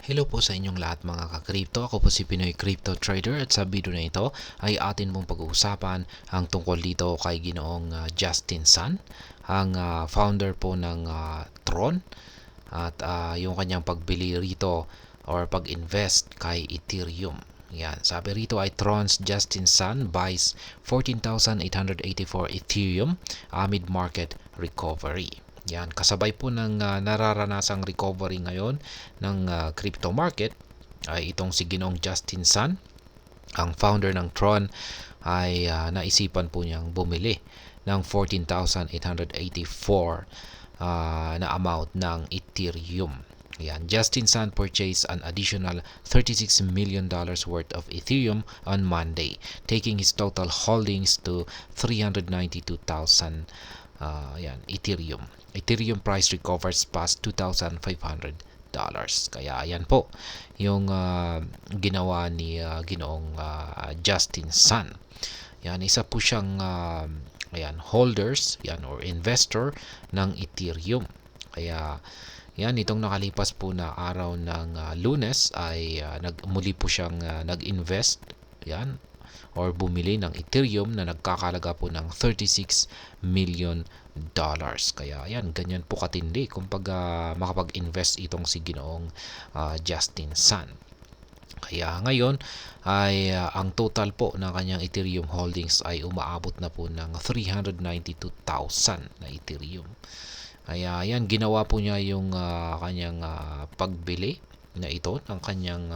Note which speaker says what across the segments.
Speaker 1: Hello po sa inyong lahat mga ka-crypto. Ako po si Pinoy Crypto Trader at sa video na ito ay atin mong pag-uusapan ang tungkol dito kay Ginoong Justin Sun, ang founder po ng Tron at yung kanyang pagbili rito or pag-invest kay Ethereum. Yan, sabi rito ay Tron's Justin Sun buys 14,884 Ethereum amid market recovery. Yan, kasabay po ng nararanasang recovery ngayon ng crypto market ay itong si Ginoong Justin Sun, ang founder ng Tron, ay naisipan po niyang bumili ng 14,884 na amount ng Ethereum. Yan, Justin Sun purchased an additional $36 million worth of Ethereum on Monday, taking his total holdings to 392,000 Ethereum. Ethereum price recovers past $2,500. Kaya ayan po yung ginawa ni Ginoong Justin Sun. Yan, isa po siyang holders yan or investor ng Ethereum. Kaya yan, itong nakalipas po na araw ng Lunes ay muli po siyang nag-invest yan or bumili ng Ethereum na nagkakalaga po ng $36 million. Kaya ayan, ganyan po katindi kung makapag-invest itong si Ginoong Justin Sun. Kaya ngayon ay ang total po ng kanyang Ethereum holdings ay umaabot na po ng 392,000 na Ethereum. Kaya yan, ginawa po niya yung kanyang pagbili na ito ng kanyang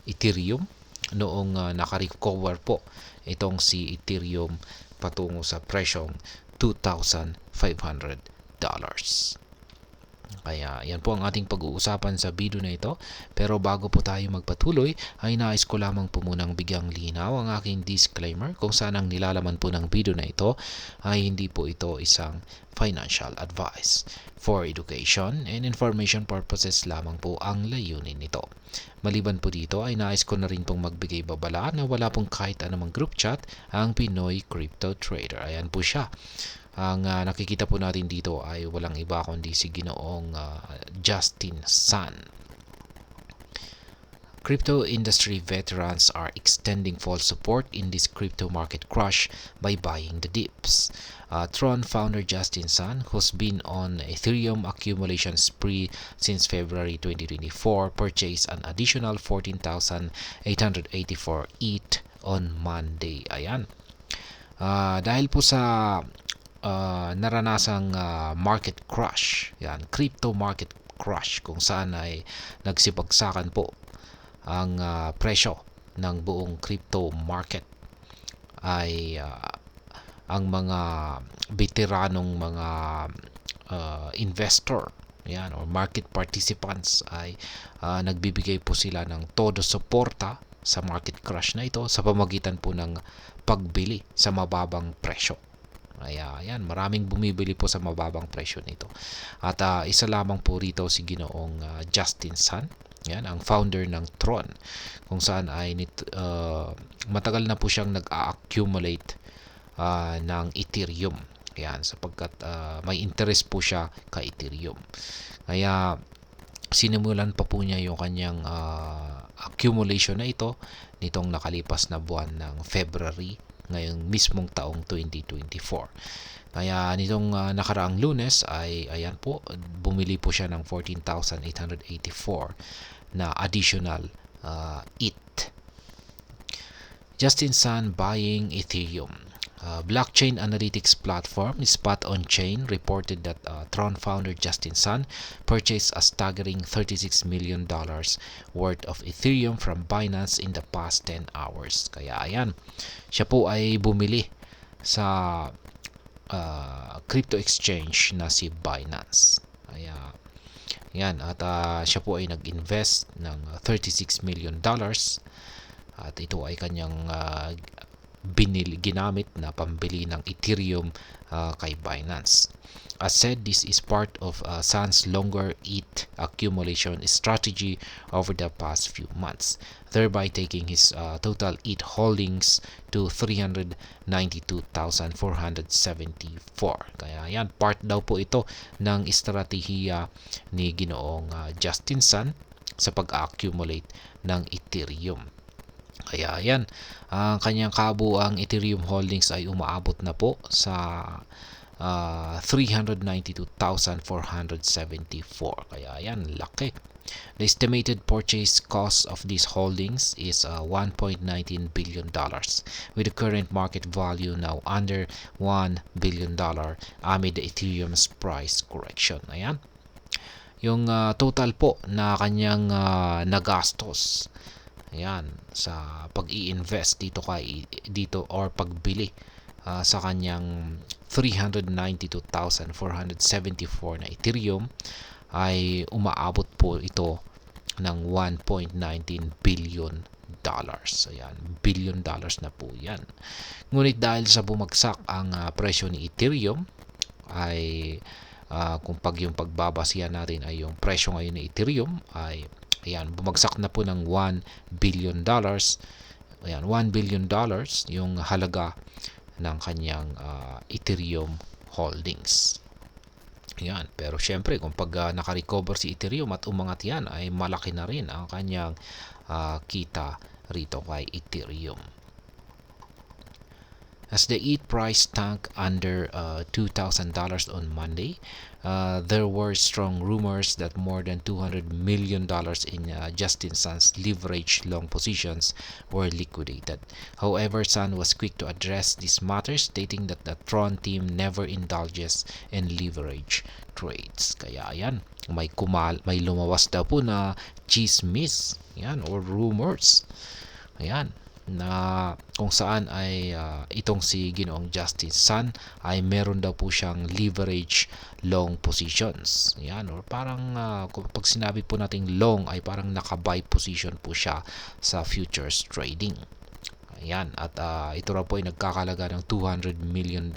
Speaker 1: Ethereum noong naka-recover po itong si Ethereum patungo sa presyong $2,500. Kaya yan po ang ating pag-uusapan sa video na ito. Pero bago po tayo magpatuloy ay nais ko lamang po munang bigyang linaw ang aking disclaimer kung saan ang nilalaman po ng video na ito ay hindi po ito isang financial advice. For education and information purposes lamang po ang layunin nito. Maliban po dito ay nais ko na rin pong magbigay babala na wala pong kahit anumang group chat ang Pinoy Crypto Trader. Ayan po siya. Ang nakikita po natin dito ay walang iba kundi si Ginoong Justin Sun. Crypto industry veterans are extending full support in this crypto market crash by buying the dips. Tron founder Justin Sun, who's been on Ethereum accumulation spree since February 2024, purchased an additional 14,884 ETH on Monday. Ayan. Dahil po sa naranasang market crash, yan, crypto market crash, kung saan ay nagsibagsakan po ang presyo ng buong crypto market, ay ang mga veteranong mga investor yan or market participants ay nagbibigay po sila ng todo suporta sa market crash na ito sa pamagitan po ng pagbili sa mababang presyo. Ayan, maraming bumibili po sa mababang presyo nito. At isa lamang po rito si Ginoong Justin Sun, yan, ang founder ng Tron, kung saan ay matagal na po siyang nag-accumulate ng Ethereum. Yan, sapagkat may interest po siya kay Ethereum. Kaya sinimulan pa po niya yung kanyang accumulation na ito nitong nakalipas na buwan ng February ngayong mismong taong 2024. Kaya nitong nakaraang Lunes ay ayan po, bumili po siya ng 14,884 na additional ETH. Justin Sun buying Ethereum. Blockchain analytics platform Spot On Chain reported that Tron founder Justin Sun purchased a staggering $36 million worth of Ethereum from Binance in the past 10 hours. Kaya ayan, siya po ay bumili sa crypto exchange na si Binance. Kaya yan, at siya po ay nag-invest ng $36 million at ito ay kanyang ginamit na pambili ng Ethereum kay Binance. As said, this is part of Sun's longer ETH accumulation strategy over the past few months, thereby taking his total ETH holdings to 392,474. Kaya yan, part daw po ito ng estratehiya ni Ginoong Justin Sun sa pag-accumulate ng Ethereum. Kaya yan, ang kanyang kabuang Ethereum holdings ay umaabot na po sa 392,474. Kaya yan, laki. The estimated purchase cost of these holdings is $1.19 billion with the current market value now under $1 billion amid the Ethereum's price correction. Ayan. Yung total po na kanyang nagastos, ayan, sa pag-i-invest dito or pagbili sa kanyang 392,474 na Ethereum ay umaabot po ito ng $1.19 billion. Ayan, billion dollars na po yan. Ngunit dahil sa bumagsak ang presyo ni Ethereum ay kung yung pagbabasihan natin ay yung presyo ngayon ni Ethereum ay ayan, bumagsak na po ng $1 billion. Ayan, $1 billion yung halaga ng kanyang Ethereum holdings. Ayan, pero syempre kung naka-recover si Ethereum at umangat yan ay malaki na rin ang kanyang kita rito kay Ethereum. As the ETH price tanked under $2,000 on Monday, there were strong rumors that more than $200 million in Justin Sun's leveraged long positions were liquidated. However, Sun was quick to address this matter, stating that the Tron team never indulges in leverage trades. Kaya yan, may lumawas daw po na chismis, yan, or rumors. Ayan, na kung saan ay itong si Ginoong Justin Sun ay meron daw po siyang leverage long positions. Yan, or parang pag sinabi po nating long ay parang naka-buy position po siya sa futures trading. Ayan, at ito raw po ay nagkakalaga ng $200 million.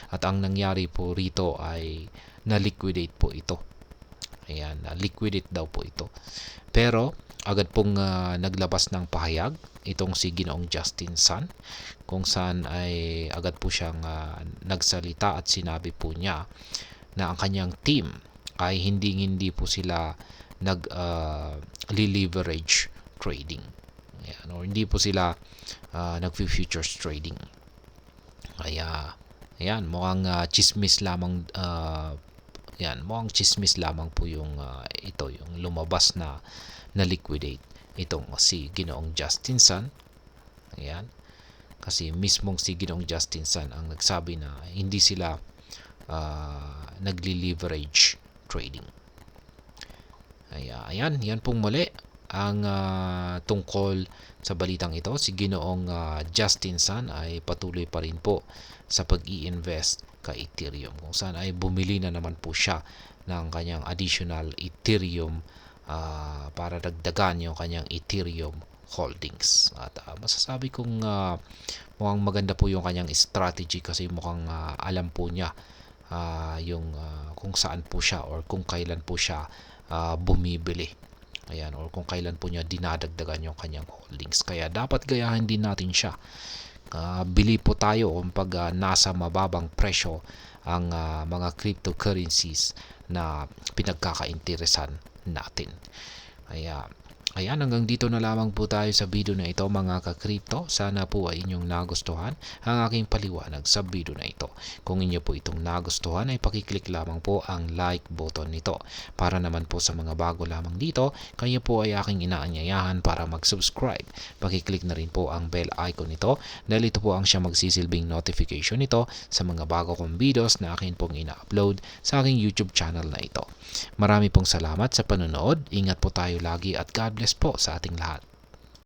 Speaker 1: At ang nangyari po rito ay na-liquidate po ito. Ayan, na-liquidate daw po ito. Pero agad pong naglabas ng pahayag itong si Ginoong Justin Sun, kung saan ay agad po siyang nagsalita at sinabi po niya na ang kanyang team ay hindi po sila nag-leverage trading. Ayan, or hindi po sila nag-futures trading. Kaya ayan, mukhang chismis lamang mukhang chismis lamang po yung yung lumabas na liquidate itong si Ginoong Justin Sun. Ayan, kasi mismong si Ginoong Justin Sun ang nagsabi na hindi sila nagli-leverage trading. Ayan, yan pong muli ang tungkol sa balitang ito. Si Ginoong Justin Sun ay patuloy pa rin po sa pag-i-invest kay Ethereum, kung saan ay bumili na naman po siya ng kanyang additional Ethereum para dagdagan yung kanyang Ethereum holdings. At masasabi kong mukhang maganda po yung kanyang strategy, kasi mukhang alam po niya yung kung saan po siya or kung kailan po siya bumibili. Ayan, or kung kailan po niya dinadagdagan yung kanyang holdings. Kaya dapat gayahin din natin siya. Bili po tayo kapag nasa mababang presyo ang mga cryptocurrencies na pinagkakainteresan natin. Ayan, hanggang dito na lamang po tayo sa video na ito, mga ka-crypto. Sana po ay inyong nagustuhan ang aking paliwanag sa video na ito. Kung inyo po itong nagustuhan ay pakiclick lamang po ang like button nito. Para naman po sa mga bago lamang dito, kayo po ay aking inaanyayahan para mag-subscribe. Pakiclick na rin po ang bell icon nito, dahil ito po ang siya magsisilbing notification nito sa mga bago kong videos na akin pong ina-upload sa aking YouTube channel na ito. Marami pong salamat sa panonood. Ingat po tayo lagi at God bless po sa ating lahat.